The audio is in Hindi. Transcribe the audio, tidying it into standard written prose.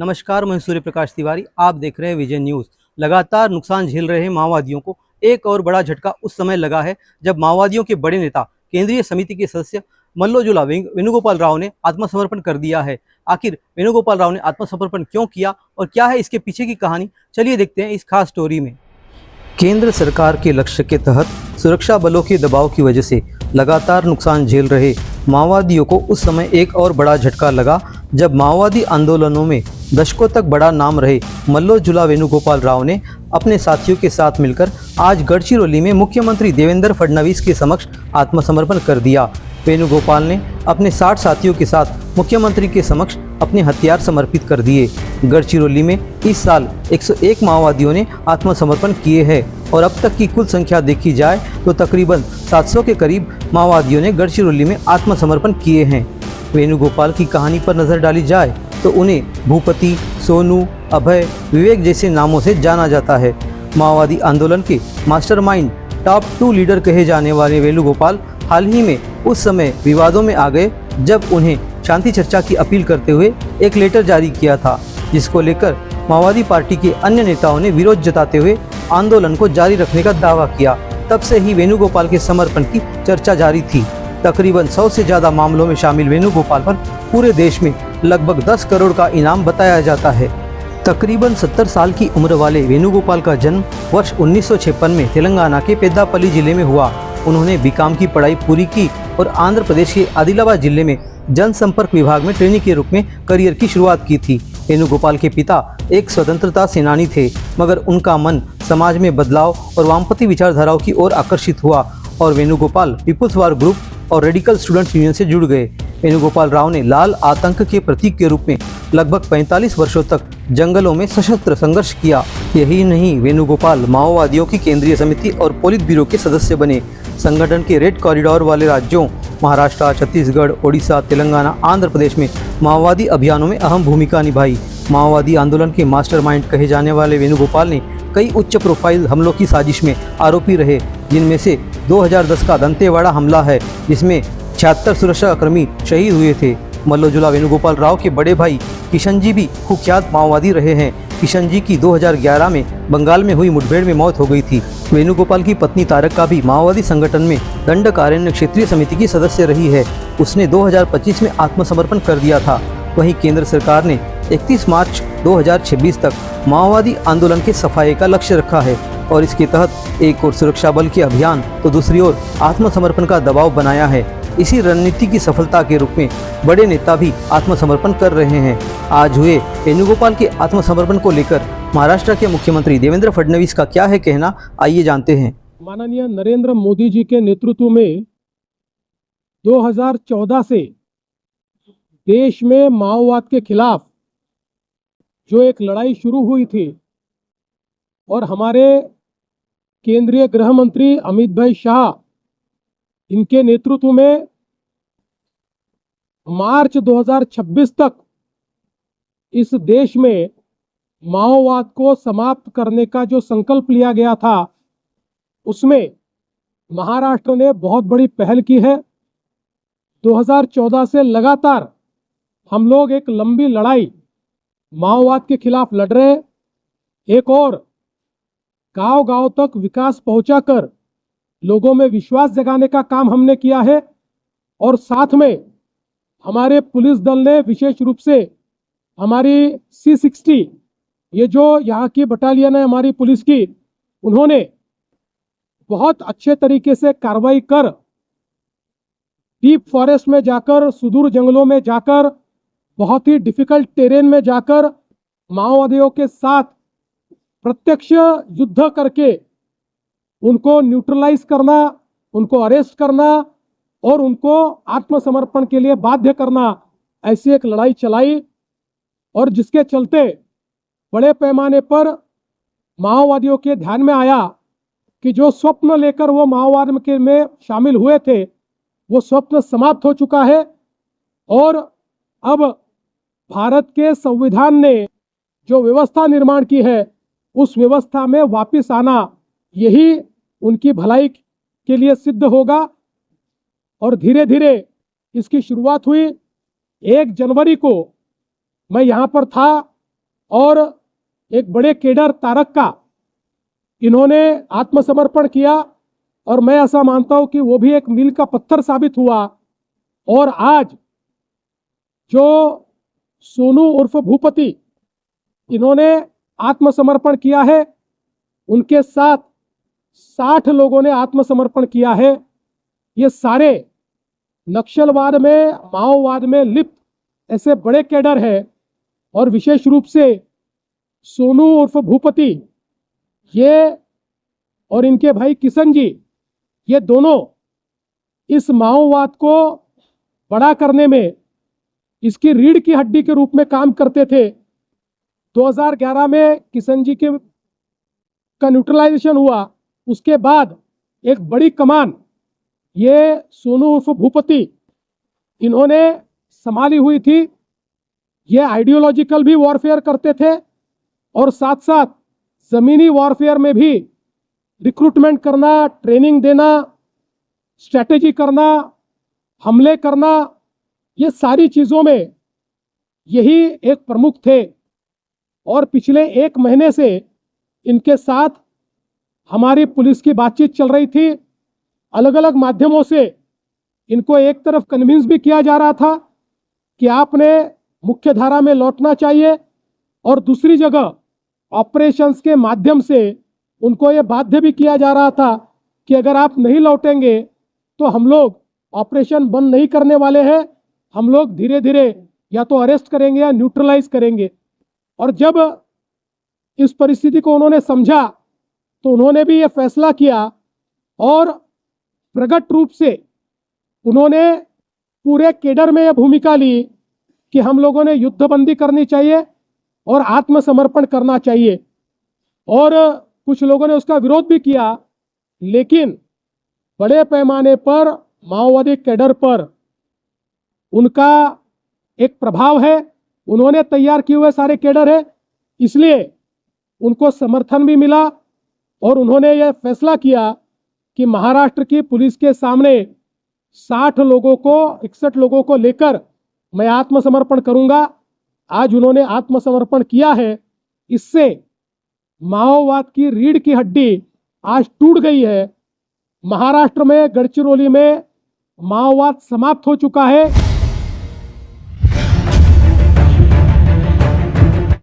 नमस्कार, मैं सूर्य प्रकाश तिवारी। आप देख रहे हैं विजय न्यूज़। लगातार नुकसान झेल रहे माओवादियों को एक और बड़ा झटका उस समय लगा है जब माओवादियों के बड़े नेता केंद्रीय समिति के सदस्य मल्लोजुला वेणुगोपाल राव ने आत्मसमर्पण कर दिया है। आखिर वेणुगोपाल राव ने आत्मसमर्पण क्यों किया और क्या है इसके पीछे की कहानी, चलिए देखते हैं इस खास स्टोरी में। केंद्र सरकार के लक्ष्य के तहत सुरक्षा बलों के दबाव की वजह से लगातार नुकसान झेल रहे माओवादियों को उस समय एक और बड़ा झटका लगा जब माओवादी आंदोलनों में दशकों तक बड़ा नाम रहे मल्लोजुला वेणुगोपाल राव ने अपने साथियों के साथ मिलकर आज गढ़चिरौली में मुख्यमंत्री देवेंद्र फडणवीस के समक्ष आत्मसमर्पण कर दिया। वेणुगोपाल ने अपने 60 साथियों के साथ मुख्यमंत्री के समक्ष अपने हथियार समर्पित कर दिए। गढ़चिरौली में इस साल 101 माओवादियों ने आत्मसमर्पण किए हैं और अब तक की कुल संख्या देखी जाए तो तकरीबन 700 के करीब माओवादियों ने गढ़चिरौली में आत्मसमर्पण किए हैं। वेणुगोपाल की कहानी पर नज़र डाली जाए तो उन्हें भूपति, सोनू, अभय, विवेक जैसे नामों से जाना जाता है। माओवादी आंदोलन के मास्टरमाइंड टॉप 2 लीडर कहे जाने वाले वेणुगोपाल हाल ही में उस समय विवादों में आ गए जब उन्हें शांति चर्चा की अपील करते हुए एक लेटर जारी किया था, जिसको लेकर माओवादी पार्टी के अन्य नेताओं ने विरोध जताते हुए आंदोलन को जारी रखने का दावा किया। तब से ही वेणुगोपाल के समर्पण की चर्चा जारी थी। तकरीबन 100 से ज़्यादा मामलों में शामिल वेणुगोपाल पर पूरे देश में लगभग 10 करोड़ का इनाम बताया जाता है। तकरीबन 70 साल की उम्र वाले वेणुगोपाल का जन्म वर्ष 1956 में तेलंगाना के पेद्दापल्ली जिले में हुआ। उन्होंने बीकॉम की पढ़ाई पूरी की और आंध्र प्रदेश के आदिलाबाद जिले में जनसंपर्क विभाग में ट्रेनी के रूप में करियर की शुरुआत की थी। वेणुगोपाल के पिता एक स्वतंत्रता सेनानी थे, मगर उनका मन समाज में बदलाव और वामपंथी विचारधाराओं की ओर आकर्षित हुआ और वेणुगोपाल पीपुल्स वार ग्रुप और रेडिकल स्टूडेंट्स यूनियन से जुड़ गए। वेणुगोपाल राव ने लाल आतंक के प्रतीक के रूप में लगभग 45 वर्षों तक जंगलों में सशस्त्र संघर्ष किया। यही नहीं, वेणुगोपाल माओवादियों की केंद्रीय समिति और पोलित ब्यूरो के सदस्य बने। संगठन के रेड कॉरिडोर वाले राज्यों महाराष्ट्र, छत्तीसगढ़, ओडिशा, तेलंगाना, आंध्र प्रदेश में माओवादी अभियानों में अहम भूमिका निभाई। माओवादी आंदोलन के मास्टरमाइंड कहे जाने वाले वेणुगोपाल ने कई उच्च प्रोफाइल हमलों की साजिश में आरोपी रहे, जिनमें से 2010 का दंतेवाड़ा हमला है, जिसमें 76 सुरक्षाकर्मी शहीद हुए थे। मल्लोजुला वेणुगोपाल राव के बड़े भाई किशन जी भी कुख्यात माओवादी रहे हैं। किशन जी की 2011 में बंगाल में हुई मुठभेड़ में मौत हो गई थी। वेणुगोपाल की पत्नी तारका भी माओवादी संगठन में दंडकारण्य क्षेत्रीय समिति की सदस्य रही है। उसने 2025 में आत्मसमर्पण कर दिया था। वहीं केंद्र सरकार ने 31 मार्च 2026 तक माओवादी आंदोलन के सफाये का लक्ष्य रखा है और इसके तहत एक और सुरक्षा बल के अभियान तो दूसरी ओर आत्मसमर्पण का दबाव बनाया है। इसी रणनीति की सफलता के रूप में बड़े नेता भी आत्मसमर्पण कर रहे हैं। आज हुए वेणुगोपाल के आत्मसमर्पण को लेकर महाराष्ट्र के मुख्यमंत्री देवेंद्र फडणवीस का क्या है कहना, आइए जानते हैं। माननीय नरेंद्र मोदी जी के नेतृत्व में 2014 से देश में माओवाद के खिलाफ जो एक लड़ाई शुरू हुई थी और हमारे केंद्रीय गृह मंत्री अमित भाई शाह इनके नेतृत्व में मार्च 2026 तक इस देश में माओवाद को समाप्त करने का जो संकल्प लिया गया था, उसमें महाराष्ट्र ने बहुत बड़ी पहल की है। 2014 से लगातार हम लोग एक लंबी लड़ाई माओवाद के खिलाफ लड़ रहे हैं। एक और गांव-गांव तक विकास पहुंचाकर लोगों में विश्वास जगाने का काम हमने किया है और साथ में हमारे पुलिस दल ने विशेष रूप से हमारी C60 ये जो यहाँ की बटालियन है हमारी पुलिस की, उन्होंने बहुत अच्छे तरीके से कार्रवाई कर डीप फॉरेस्ट में जाकर, सुदूर जंगलों में जाकर, बहुत ही डिफिकल्ट टेरेन में जाकर माओवादियों के साथ प्रत्यक्ष युद्ध करके उनको न्यूट्रलाइज करना, उनको अरेस्ट करना और उनको आत्मसमर्पण के लिए बाध्य करना, ऐसी एक लड़ाई चलाई और जिसके चलते बड़े पैमाने पर माओवादियों के ध्यान में आया कि जो स्वप्न लेकर वो माओवाद में शामिल हुए थे, वो स्वप्न समाप्त हो चुका है और अब भारत के संविधान ने जो व्यवस्था निर्माण की है, उस व्यवस्था में वापस आना यही उनकी भलाई के लिए सिद्ध होगा। और धीरे धीरे इसकी शुरुआत हुई। 1 जनवरी को मैं यहाँ पर था और एक बड़े केडर तारक का इन्होंने आत्मसमर्पण किया और मैं ऐसा मानता हूं कि वो भी एक मील का पत्थर साबित हुआ। और आज जो सोनू उर्फ भूपति इन्होंने आत्मसमर्पण किया है, उनके साथ 60 लोगों ने आत्मसमर्पण किया है। ये सारे नक्सलवाद में, माओवाद में लिप्त ऐसे बड़े कैडर हैं। और विशेष रूप से सोनू उर्फ भूपति ये और इनके भाई किशन जी, ये दोनों इस माओवाद को बड़ा करने में इसकी रीढ़ की हड्डी के रूप में काम करते थे। 2011 में किशन जी के का न्यूट्रलाइजेशन हुआ, उसके बाद एक बड़ी कमान ये सोनू उर्फ भूपति इन्होंने संभाली हुई थी। ये आइडियोलॉजिकल भी वॉरफेयर करते थे और साथ साथ जमीनी वॉरफेयर में भी रिक्रूटमेंट करना, ट्रेनिंग देना, स्ट्रेटेजी करना, हमले करना, ये सारी चीज़ों में यही एक प्रमुख थे। और पिछले 1 महीने से इनके साथ हमारी पुलिस की बातचीत चल रही थी। अलग अलग माध्यमों से इनको एक तरफ कन्विंस भी किया जा रहा था कि आपने मुख्य धारा में लौटना चाहिए, और दूसरी जगह ऑपरेशंस के माध्यम से उनको ये बाध्य भी किया जा रहा था कि अगर आप नहीं लौटेंगे तो हम लोग ऑपरेशन बंद नहीं करने वाले हैं, हम लोग धीरे धीरे या तो अरेस्ट करेंगे या न्यूट्रलाइज करेंगे। और जब इस परिस्थिति को उन्होंने समझा तो उन्होंने भी ये फैसला किया और प्रकट रूप से उन्होंने पूरे केडर में यह भूमिका ली कि हम लोगों ने युद्धबंदी करनी चाहिए और आत्मसमर्पण करना चाहिए। और कुछ लोगों ने उसका विरोध भी किया, लेकिन बड़े पैमाने पर माओवादी कैडर पर उनका एक प्रभाव है, उन्होंने तैयार किए हुए सारे कैडर है, इसलिए उनको समर्थन भी मिला। और उन्होंने यह फैसला किया कि महाराष्ट्र की पुलिस के सामने 61 लोगों को लेकर मैं आत्मसमर्पण करूंगा। आज उन्होंने आत्मसमर्पण किया है। इससे माओवाद की रीढ़ की हड्डी आज टूट गई है। महाराष्ट्र में, गढ़चिरौली में माओवाद समाप्त हो चुका है।